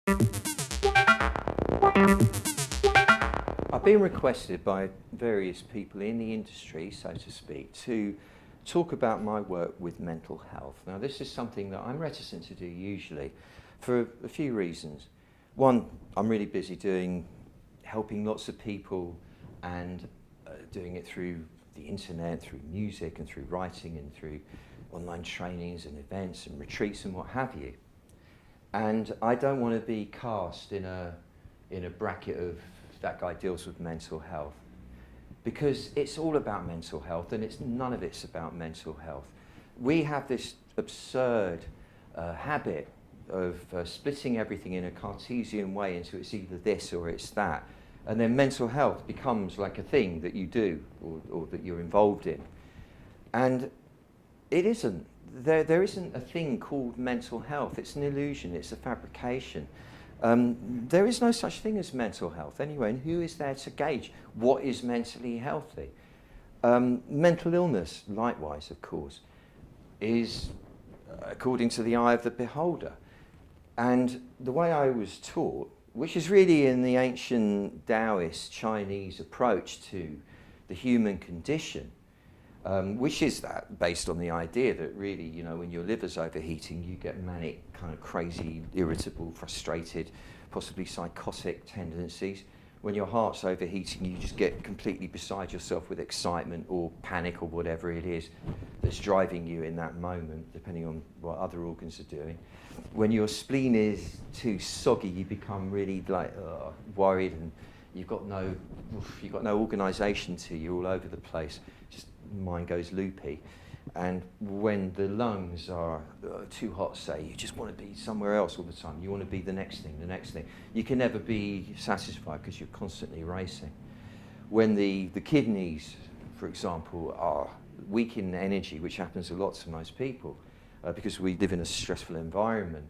I've been requested by various people in the industry, so to speak, to talk about my work with mental health. Now, this is something that I'm reticent to do usually for a few reasons. One, I'm really busy helping lots of people and doing it through the internet, through music and through writing and through online trainings and events and retreats and what have you. And I don't want to be cast in a bracket of that guy deals with mental health, because it's all about mental health and none of it's about mental health. We have this absurd habit of splitting everything in a Cartesian way into it's either this or it's that, and then mental health becomes like a thing that you do or that you're involved in. And it isn't. There isn't a thing called mental health. It's an illusion, it's a fabrication. There is no such thing as mental health anyway, and who is there to gauge what is mentally healthy? Mental illness, likewise, of course, is according to the eye of the beholder. And the way I was taught, which is really in the ancient Taoist Chinese approach to the human condition, which is that based on the idea that really, you know, when your liver's overheating, you get manic, kind of crazy, irritable, frustrated, possibly psychotic tendencies. When your heart's overheating, you just get completely beside yourself with excitement or panic or whatever it is that's driving you in that moment, depending on what other organs are doing. When your spleen is too soggy, you become really worried, and you've got no organisation to you, all over the place. Just mind goes loopy. And when the lungs are too hot, say, you just want to be somewhere else all the time. You want to be the next thing, the next thing. You can never be satisfied because you're constantly racing. When the kidneys, for example, are weak in energy, which happens a lot to most people because we live in a stressful environment,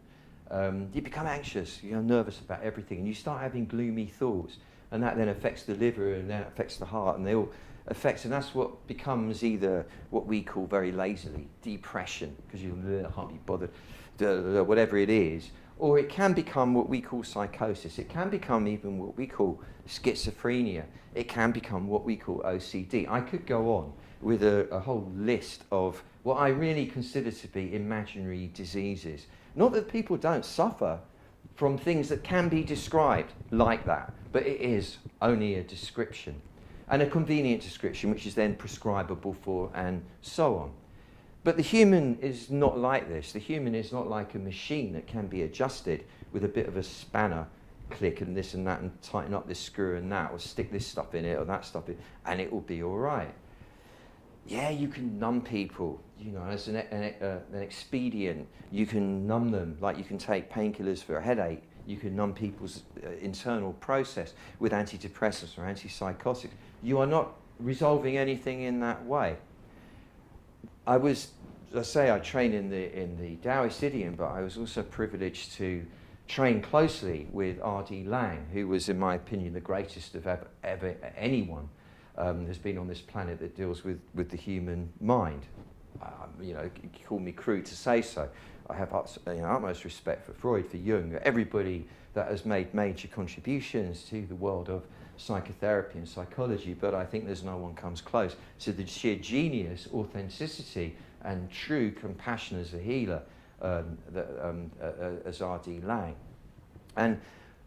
you become anxious, you're nervous about everything, and you start having gloomy thoughts. And that then affects the liver, and then affects the heart, and they all affect, and that's what becomes either what we call very lazily depression, because you can't be bothered, whatever it is, or it can become what we call psychosis. It can become even what we call schizophrenia. It can become what we call OCD. I could go on with a whole list of what I really consider to be imaginary diseases. Not that people don't suffer from things that can be described like that, but it is only a description, and a convenient description which is then prescribable for, and so on. But the human is not like this. The human is not like a machine that can be adjusted with a bit of a spanner, click and this and that, and tighten up this screw and that, or stick this stuff in it or that stuff in it, and it will be all right. Yeah, you can numb people, you know, as an expedient. You can numb them, like you can take painkillers for a headache. You can numb people's internal process with antidepressants or antipsychotics. You are not resolving anything in that way. I train in the Taoist idiom, but I was also privileged to train closely with R.D. Laing, who was, in my opinion, the greatest of ever anyone has been on this planet that deals with the human mind. You know, you call me crude to say so. I have utmost respect for Freud, for Jung, everybody that has made major contributions to the world of psychotherapy and psychology, but I think there's no one comes close to the sheer genius, authenticity, and true compassion as a healer as R.D. Laing. And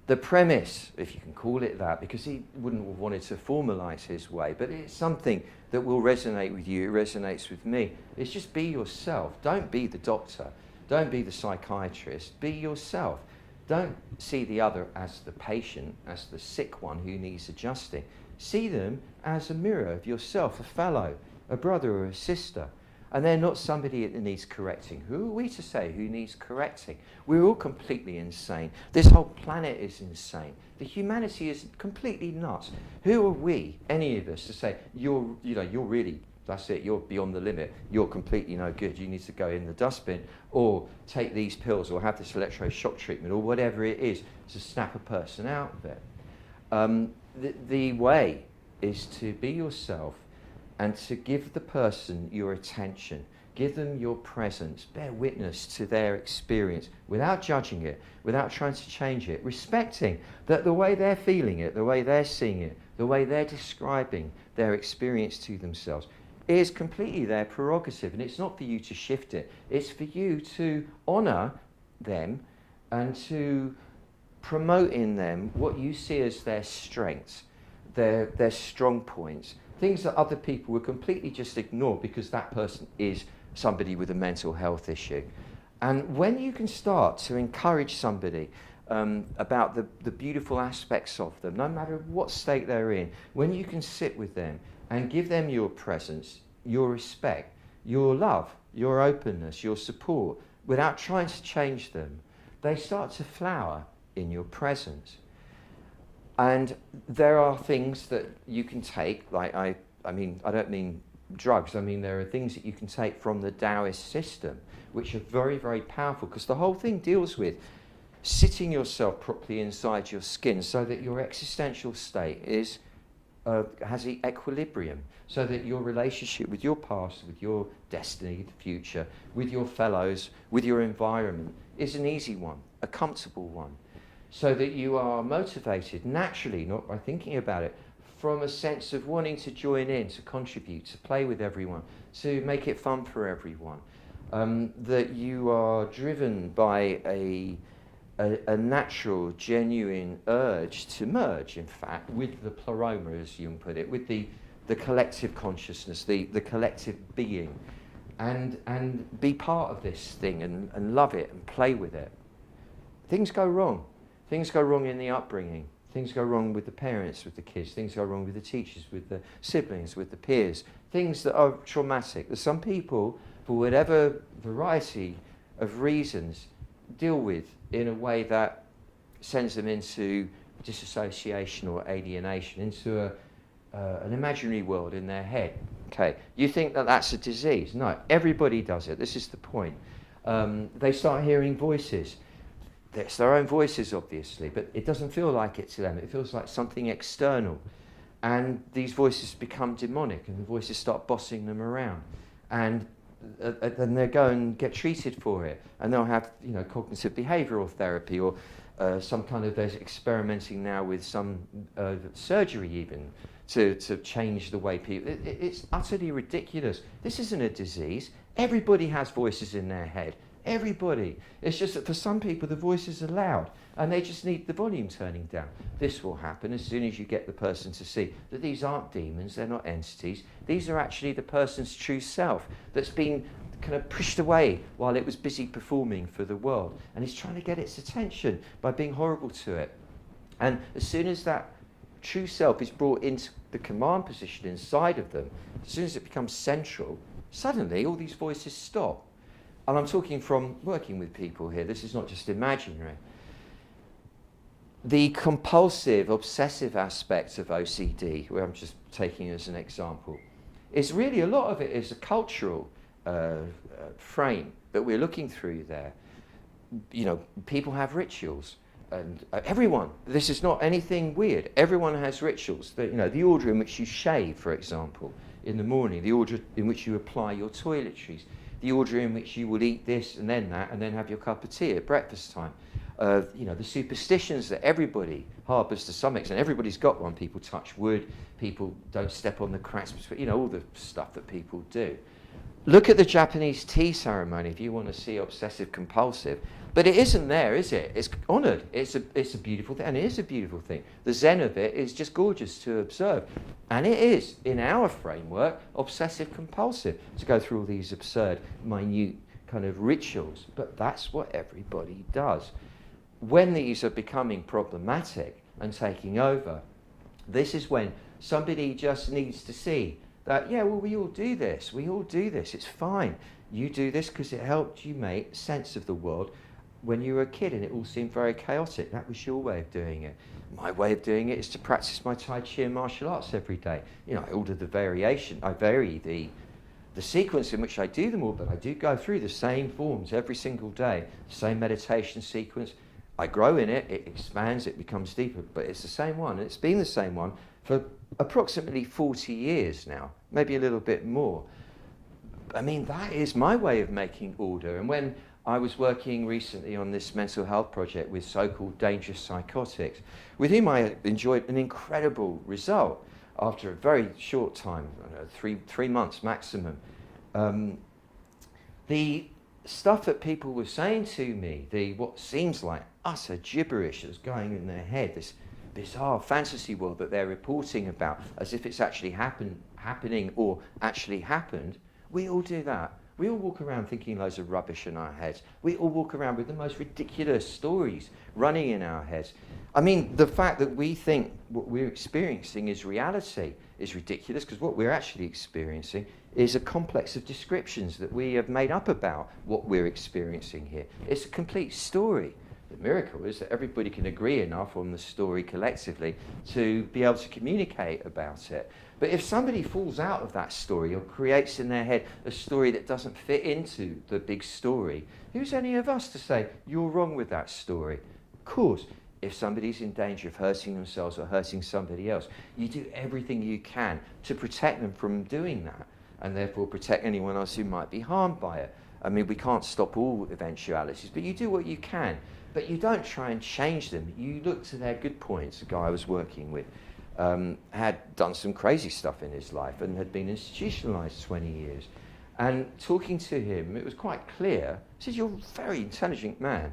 the premise, if you can call it that, because he wouldn't have wanted to formalize his way, but it's something that will resonate with you, it resonates with me, is just be yourself. Don't be the doctor. Don't be the psychiatrist. Be yourself. Don't see the other as the patient, as the sick one who needs adjusting. See them as a mirror of yourself, a fellow, a brother or a sister. And they're not somebody that needs correcting. Who are we to say who needs correcting? We're all completely insane. This whole planet is insane. The humanity is completely nuts. Who are we, any of us, to say you're really, that's it, you're beyond the limit, you're completely no good, you need to go in the dustbin, or take these pills, or have this electroshock treatment, or whatever it is, to snap a person out of it. The way is to be yourself, and to give the person your attention, Give them your presence. Bear witness to their experience without judging it, without trying to change it, respecting that the way they're feeling it, the way they're seeing it, the way they're describing their experience to themselves is completely their prerogative, and it's not for you to shift it. It's for you to honour them and to promote in them what you see as their strengths, their strong points, things that other people would completely just ignore because that person is somebody with a mental health issue. And when you can start to encourage somebody about the beautiful aspects of them, no matter what state they're in, when you can sit with them and give them your presence, your respect, your love, your openness, your support, without trying to change them, they start to flower in your presence. And there are things that you can take, like I don't mean drugs, I mean there are things that you can take from the Taoist system, which are very, very powerful, because the whole thing deals with sitting yourself properly inside your skin so that your existential state is has the equilibrium, so that your relationship with your past, with your destiny, the future, with your fellows, with your environment is an easy one, a comfortable one, so that you are motivated naturally, not by thinking about it, from a sense of wanting to join in, to contribute, to play with everyone, to make it fun for everyone. That you are driven by a natural, genuine urge to merge, in fact, with the pleroma, as Jung put it, with the collective consciousness, the collective being, and be part of this thing and love it and play with it. Things go wrong. Things go wrong in the upbringing. Things go wrong with the parents, with the kids. Things go wrong with the teachers, with the siblings, with the peers. Things that are traumatic. There's some people, for whatever variety of reasons, deal with in a way that sends them into disassociation or alienation, into an imaginary world in their head. Okay, you think that that's a disease? No, everybody does it. This is the point. They start hearing voices. It's their own voices, obviously, but it doesn't feel like it to them. It feels like something external. And these voices become demonic, and the voices start bossing them around. And then they go and get treated for it. And they'll have, cognitive behavioural therapy, or some kind of, they're experimenting now with some surgery even, to change the way people... It's utterly ridiculous. This isn't a disease. Everybody has voices in their head. Everybody. It's just that for some people the voices are loud and they just need the volume turning down. This will happen as soon as you get the person to see that these aren't demons, they're not entities. These are actually the person's true self that's been kind of pushed away while it was busy performing for the world, and it's trying to get its attention by being horrible to it. And as soon as that true self is brought into the command position inside of them, as soon as it becomes central, suddenly all these voices stop. And I'm talking from working with people here. This is not just imaginary. The compulsive, obsessive aspects of OCD, where I'm just taking as an example, is really a lot of it is a cultural frame that we're looking through there. People have rituals. And everyone, this is not anything weird. Everyone has rituals. The order in which you shave, for example, in the morning, the order in which you apply your toiletries, the order in which you will eat this and then that, and then have your cup of tea at breakfast time. The superstitions that everybody harbours to some extent. Everybody's got one. People touch wood. People don't step on the cracks. All the stuff that people do. Look at the Japanese tea ceremony if you want to see obsessive compulsive. But it isn't there, is it? It's honoured. It's a beautiful thing, and it is a beautiful thing. The zen of it is just gorgeous to observe. And it is, in our framework, obsessive compulsive to go through all these absurd, minute kind of rituals. But that's what everybody does. When these are becoming problematic and taking over, this is when somebody just needs to see that, we all do this. We all do this. It's fine. You do this because it helped you make sense of the world when you were a kid and it all seemed very chaotic. That was your way of doing it. My way of doing it is to practice my Tai Chi and martial arts every day. I order the variation. I vary the sequence in which I do them all, but I do go through the same forms every single day, the same meditation sequence. I grow in it, it expands, it becomes deeper, but it's the same one. And it's been the same one for approximately 40 years now, maybe a little bit more. I mean, that is my way of making order. And when I was working recently on this mental health project with so-called dangerous psychotics, with whom I enjoyed an incredible result after a very short time, I don't know, three months maximum. The stuff that people were saying to me, what seems like utter gibberish that's going in their head, this bizarre fantasy world that they're reporting about as if it's actually happening or actually happened, we all do that. We all walk around thinking loads of rubbish in our heads. We all walk around with the most ridiculous stories running in our heads. I mean, the fact that we think what we're experiencing is reality is ridiculous, because what we're actually experiencing is a complex of descriptions that we have made up about what we're experiencing here. It's a complete story. The miracle is that everybody can agree enough on the story collectively to be able to communicate about it. But if somebody falls out of that story or creates in their head a story that doesn't fit into the big story, who's any of us to say, you're wrong with that story? Of course, if somebody's in danger of hurting themselves or hurting somebody else, you do everything you can to protect them from doing that, and therefore protect anyone else who might be harmed by it. I mean, we can't stop all eventualities, but you do what you can. But you don't try and change them. You look to their good points. The guy I was working with had done some crazy stuff in his life and had been institutionalized 20 years. And talking to him, it was quite clear. He said, you're a very intelligent man.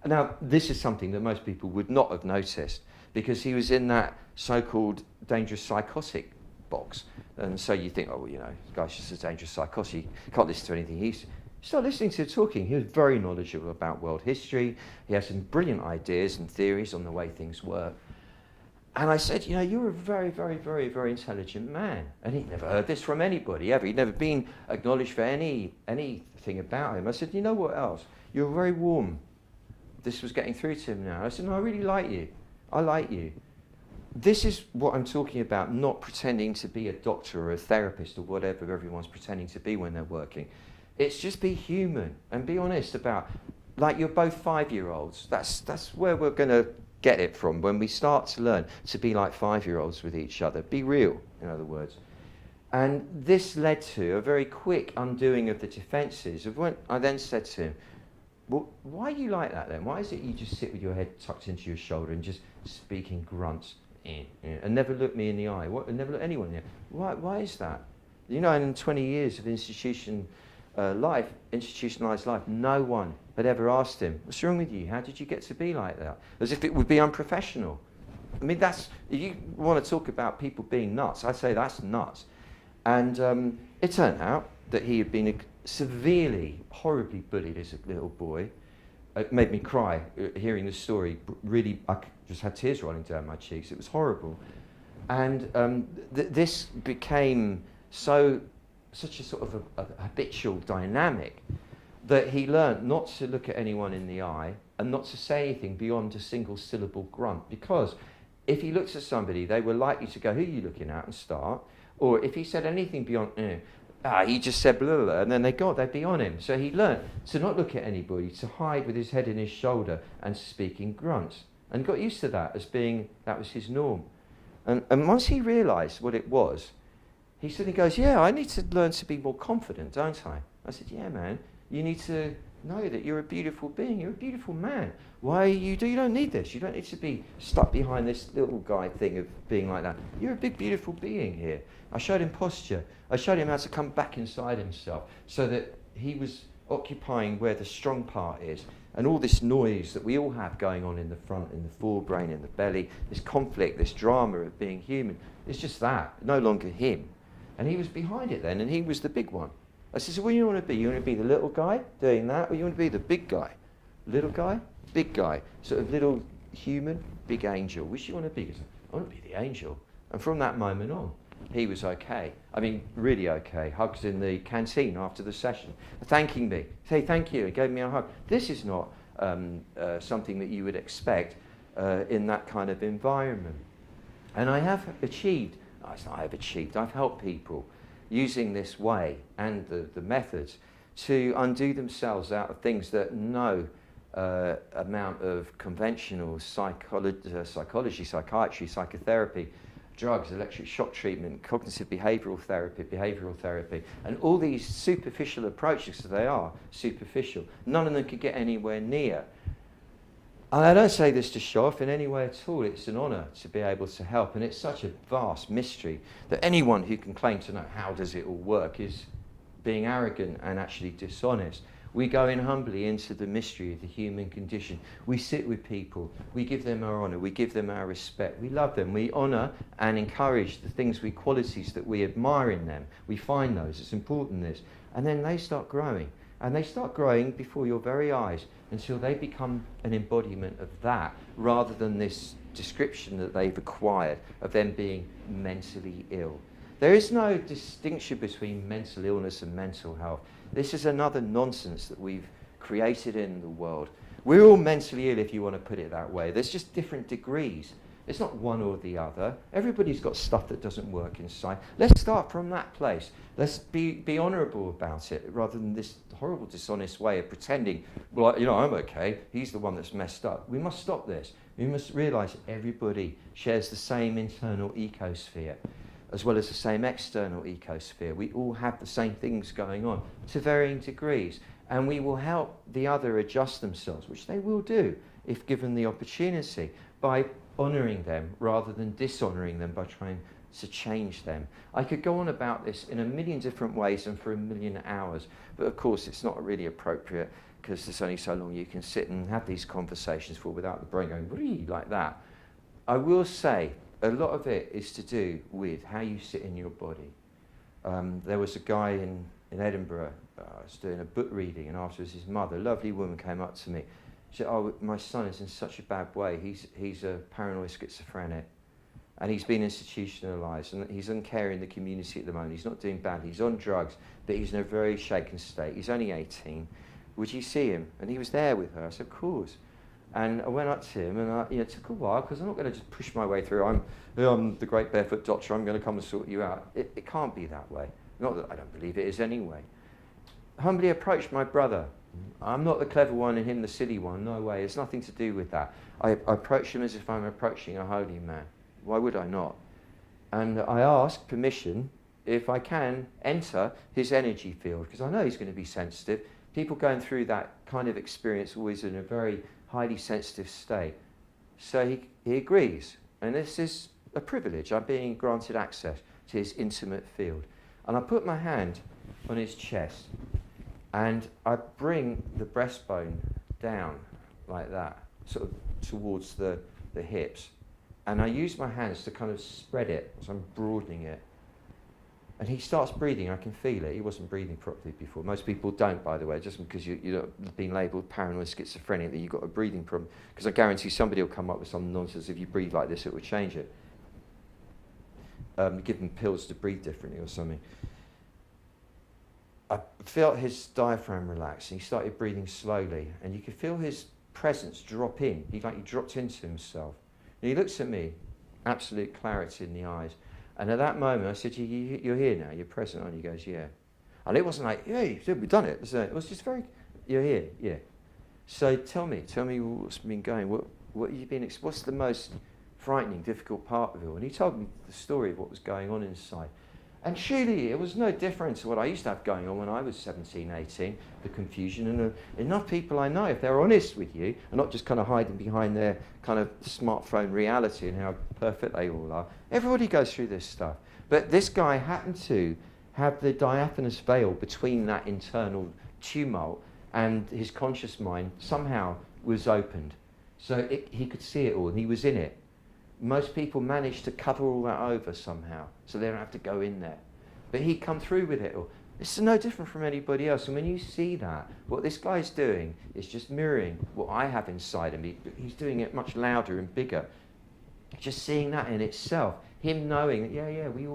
Now, this is something that most people would not have noticed, because he was in that so-called dangerous psychotic box. And so you think, oh, well, you know, this guy's just a dangerous psychotic. You can't listen to anything he's... Start listening to talking. He was very knowledgeable about world history. He had some brilliant ideas and theories on the way things work. And I said, you know, you're a very, very, very, very intelligent man. And he'd never heard this from anybody ever. He'd never been acknowledged for anything about him. I said, you know what else? You're very warm. This was getting through to him now. I said, no, I really like you. I like you. This is what I'm talking about, not pretending to be a doctor or a therapist or whatever everyone's pretending to be when they're working. It's just be human and be honest about, like, you're both 5-year-olds. That's where we're going to get it from, when we start to learn to be like 5-year-olds with each other. Be real, in other words. And this led to a very quick undoing of the defences of when I then said to him, well, why are you like that then? Why is it you just sit with your head tucked into your shoulder and just speak in grunts and never look me in the eye, and never look anyone in the eye? Why is that? You know, in 20 years of institutionalized life, no one had ever asked him, what's wrong with you? How did you get to be like that? As if it would be unprofessional. I mean, if you want to talk about people being nuts, I'd say that's nuts. And it turned out that he had been severely, horribly bullied as a little boy. It made me cry hearing the story. Really, I just had tears rolling down my cheeks. It was horrible. And this became such a sort of a habitual dynamic that he learned not to look at anyone in the eye and not to say anything beyond a single syllable grunt, because if he looks at somebody, they were likely to go, who are you looking at, and start. Or if he said anything beyond, he just said blah, blah, blah, and then they'd be on him. So he learned to not look at anybody, to hide with his head in his shoulder and to speak in grunts, and got used to that as being, that was his norm. And once he realised what it was, he suddenly goes, yeah, I need to learn to be more confident, don't I? I said, yeah, man, you need to know that you're a beautiful being, you're a beautiful man. You don't need this. You don't need to be stuck behind this little guy thing of being like that. You're a big, beautiful being here. I showed him posture. I showed him how to come back inside himself so that he was occupying where the strong part is. And all this noise that we all have going on in the front, in the forebrain, in the belly, this conflict, this drama of being human, it's just that, no longer him. And he was behind it then, and he was the big one. I said, so what do you want to be? You want to be the little guy doing that, or you want to be the big guy? Little guy, big guy, sort of little human, big angel. Which do you want to be? He goes, I want to be the angel. And from that moment on, he was okay. I mean, really okay. Hugs in the canteen after the session, thanking me. Say thank you, he gave me a hug. This is not something that you would expect in that kind of environment. And I have achieved, I've helped people using this way and the methods to undo themselves out of things that no amount of conventional psychology, psychiatry, psychotherapy drugs, electric shock treatment, cognitive behavioural therapy, and all these superficial approaches, so they are superficial, none of them could get anywhere near. And I don't say this to show off in any way at all. It's an honour to be able to help, and it's such a vast mystery that anyone who can claim to know how does it all work is being arrogant and actually dishonest. We go in humbly into the mystery of the human condition. We sit with people, we give them our honour, we give them our respect, we love them, we honour and encourage the qualities that we admire in them. We find those, it's important this. And then they start growing. And they start growing before your very eyes until they become an embodiment of that, rather than this description that they've acquired of them being mentally ill. There is no distinction between mental illness and mental health. This is another nonsense that we've created in the world. We're all mentally ill, if you want to put it that way. There's just different degrees. It's not one or the other. Everybody's got stuff that doesn't work inside. Let's start from that place. Let's be honourable about it, rather than this horrible, dishonest way of pretending, well, I'm okay, he's the one that's messed up. We must stop this. We must realise that everybody shares the same internal ecosphere, as well as the same external ecosphere. We all have the same things going on to varying degrees, and we will help the other adjust themselves, which they will do if given the opportunity, by honouring them rather than dishonouring them by trying to change them. I could go on about this in a million different ways and for a million hours, but of course it's not really appropriate, because there's only so long you can sit and have these conversations for without the brain going, "Wee," like that. I will say, a lot of it is to do with how you sit in your body. There was a guy in Edinburgh, was doing a book reading, and afterwards his mother, a lovely woman, came up to me. She said, "Oh, my son is in such a bad way. He's a paranoid schizophrenic, and he's been institutionalised, and he's uncaring in the community at the moment. He's not doing badly. He's on drugs, but he's in a very shaken state. He's only 18. Would you see him?" And he was there with her. I said, "Of course." And I went up to him, and it took a while, because I'm not going to just push my way through. I'm the great barefoot doctor. I'm going to come and sort you out. It can't be that way. Not that I don't believe it is anyway. Humbly approached my brother. I'm not the clever one and him the silly one. No way. It's nothing to do with that. I approach him as if I'm approaching a holy man. Why would I not? And I ask permission if I can enter his energy field, because I know he's going to be sensitive. People going through that kind of experience are always in a very highly sensitive state. So he agrees, and this is a privilege. I'm being granted access to his intimate field. And I put my hand on his chest, and I bring the breastbone down like that, sort of towards the hips. And I use my hands to kind of spread it, so I'm broadening it. And he starts breathing, I can feel it. He wasn't breathing properly before. Most people don't, by the way, just because you're being labelled paranoid schizophrenic that you've got a breathing problem. Because I guarantee somebody will come up with some nonsense. If you breathe like this, it will change it. Give them pills to breathe differently or something. I felt his diaphragm relax, and he started breathing slowly. And you could feel his presence drop in. He dropped into himself. And he looks at me, absolute clarity in the eyes. And at that moment, I said, "You're here now, you're present," and he goes, "Yeah." And it wasn't like, "Yeah, we've done it." It was just very, "You're here, yeah." So tell me what's been going, what have you been, what's the most frightening, difficult part of it all? And he told me the story of what was going on inside. And surely it was no different to what I used to have going on when I was 17, 18, the confusion. And enough people I know, if they're honest with you, and not just kind of hiding behind their kind of smartphone reality and how perfect they all are, everybody goes through this stuff. But this guy happened to have the diaphanous veil between that internal tumult and his conscious mind somehow was opened. So he could see it all, and he was in it. Most people manage to cover all that over somehow, so they don't have to go in there. But he'd come through with it all. This is no different from anybody else. And when you see that, what this guy's doing is just mirroring what I have inside of me. He's doing it much louder and bigger. Just seeing that in itself, him knowing that, yeah, we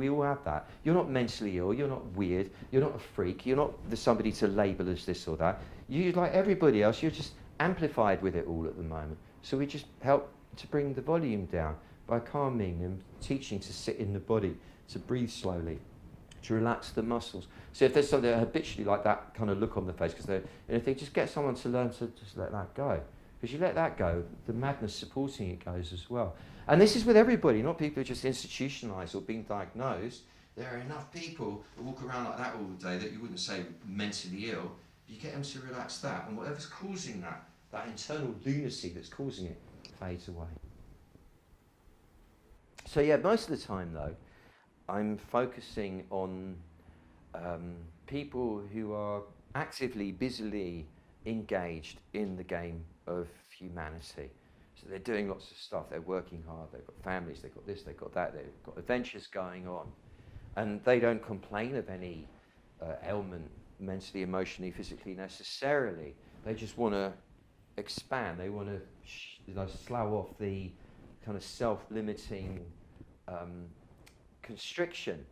all have that. You're not mentally ill, you're not weird, you're not a freak, you're not somebody to label as this or that. You, like everybody else, you're just amplified with it all at the moment. So we just help to bring the volume down by calming and teaching to sit in the body, to breathe slowly, to relax the muscles. So if there's something habitually like that kind of look on the face, because if they just get someone to learn to just let that go, Because you let that go, the madness supporting it goes as well. And this is with everybody, not people who are just institutionalised or being diagnosed. There are enough people that walk around like that all day that you wouldn't say mentally ill. You get them to relax that, and whatever's causing that internal lunacy that's causing it, fades away. So yeah, most of the time though, I'm focusing on people who are actively, busily engaged in the game of humanity. So they're doing lots of stuff, they're working hard, they've got families, they've got this, they've got that, they've got adventures going on. And they don't complain of any ailment mentally, emotionally, physically necessarily. They just want to expand, they want to slough off the kind of self-limiting constriction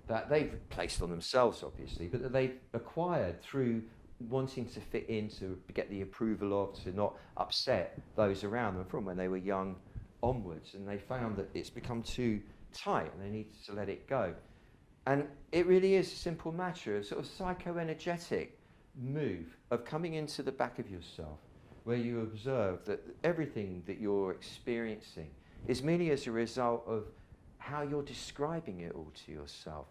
that they've placed on themselves, obviously, but that they've acquired through wanting to fit in, to get the approval of, to not upset those around them from when they were young onwards. And they found that it's become too tight and they need to let it go. And it really is a simple matter of sort of psychoenergetic move of coming into the back of yourself, where you observe that everything that you're experiencing is merely as a result of how you're describing it all to yourself.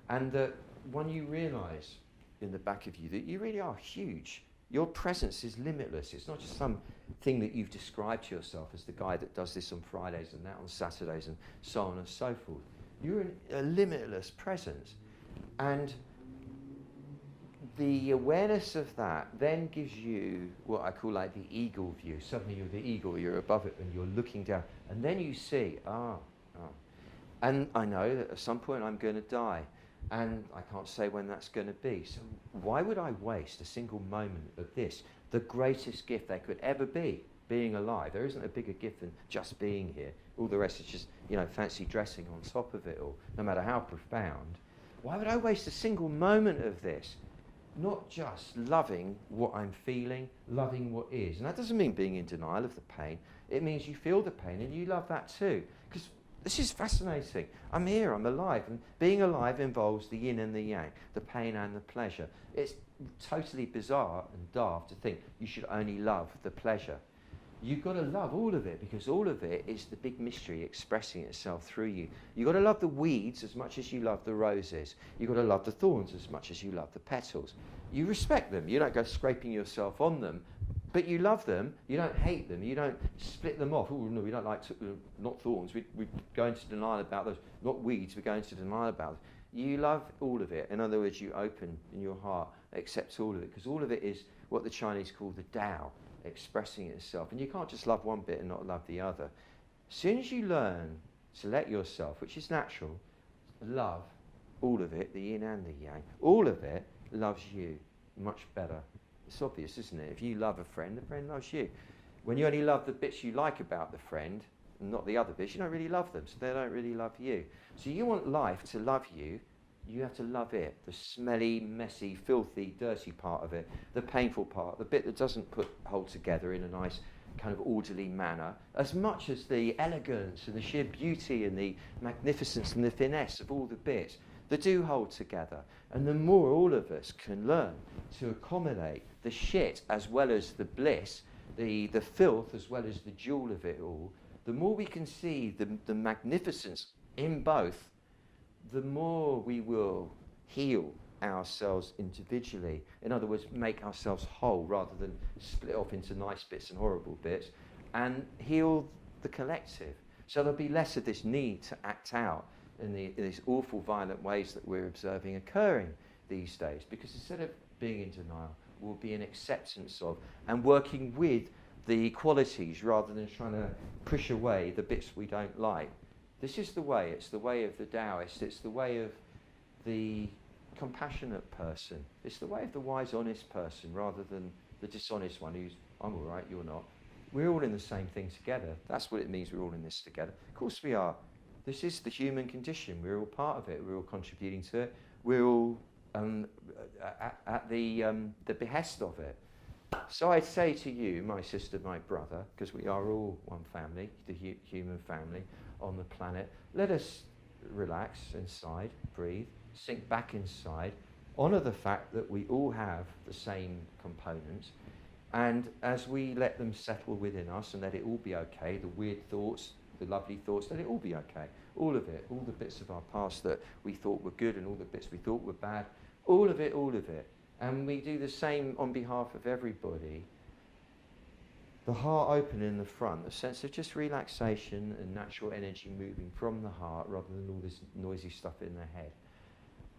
And that when you realise in the back of you that you really are huge, your presence is limitless. It's not just some thing that you've described to yourself as the guy that does this on Fridays and that on Saturdays and so on and so forth. You're a limitless presence. And the awareness of that then gives you what I call like the eagle view. Suddenly you're the eagle, you're above it and you're looking down. And then you see, and I know that at some point I'm going to die. And I can't say when that's going to be. So why would I waste a single moment of this, the greatest gift there could ever be, being alive? There isn't a bigger gift than just being here. All the rest is just, fancy dressing on top of it all, no matter how profound. Why would I waste a single moment of this? Not just loving what I'm feeling, loving what is. And that doesn't mean being in denial of the pain. It means you feel the pain and you love that too. Because this is fascinating. I'm here, I'm alive. And being alive involves the yin and the yang, the pain and the pleasure. It's totally bizarre and daft to think you should only love the pleasure. You've got to love all of it, because all of it is the big mystery expressing itself through you. You've got to love the weeds as much as you love the roses. You've got to love the thorns as much as you love the petals. You respect them. You don't go scraping yourself on them. But you love them, you don't hate them, you don't split them off. Oh, no, we don't like not thorns, we go into denial about those. Not weeds, we go into denial about them. You love all of it. In other words, you open in your heart, accept all of it, because all of it is what the Chinese call the Tao, expressing itself. And you can't just love one bit and not love the other. As soon as you learn to let yourself, which is natural, love all of it, the yin and the yang, all of it loves you much better. It's obvious, isn't it? If you love a friend, the friend loves you. When you only love the bits you like about the friend, and not the other bits, you don't really love them, so they don't really love you. So you want life to love you, you have to love it. The smelly, messy, filthy, dirty part of it, the painful part, the bit that doesn't hold together in a nice kind of orderly manner, as much as the elegance and the sheer beauty and the magnificence and the finesse of all the bits that do hold together. And the more all of us can learn to accommodate the shit as well as the bliss, the filth as well as the jewel of it all, the more we can see the magnificence in both, the more we will heal ourselves individually. In other words, make ourselves whole rather than split off into nice bits and horrible bits, and heal the collective. So there'll be less of this need to act out in these awful, violent ways that we're observing occurring these days, because instead of being in denial, we'll be in acceptance of and working with the qualities rather than trying to push away the bits we don't like. This is the way. It's the way of the Taoist. It's the way of the compassionate person. It's the way of the wise, honest person rather than the dishonest one who's, I'm all right, you're not. We're all in the same thing together. That's what it means, we're all in this together. Of course we are. This is the human condition. We're all part of it. We're all contributing to it. We're all at the behest of it. So I'd say to you, my sister, my brother, because we are all one family, the human family on the planet, let us relax inside, breathe, sink back inside, honour the fact that we all have the same components, And as we let them settle within us and let it all be okay, the weird thoughts, the lovely thoughts, let it all be okay. All of it, all the bits of our past that we thought were good and all the bits we thought were bad, all of it, all of it. And we do the same on behalf of everybody. The heart open in the front, a sense of just relaxation and natural energy moving from the heart rather than all this noisy stuff in the head.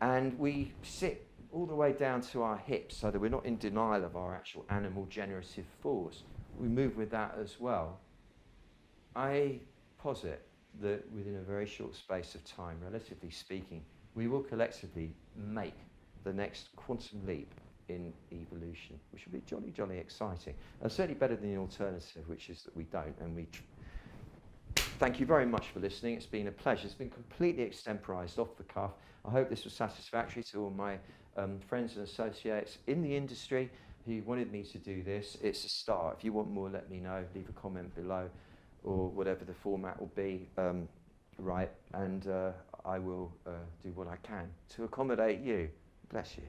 And we sit all the way down to our hips so that we're not in denial of our actual animal generative force. We move with that as well. I posit that within a very short space of time, relatively speaking, we will collectively make the next quantum leap in evolution, which will be jolly, jolly exciting. And certainly better than the alternative, which is that we don't. And thank you very much for listening. It's been a pleasure. It's been completely extemporised, off the cuff. I hope this was satisfactory to all my friends and associates in the industry who wanted me to do this. It's a start. If you want more, let me know. Leave a comment below, or whatever the format will be, right? And I will do what I can to accommodate you. Bless you.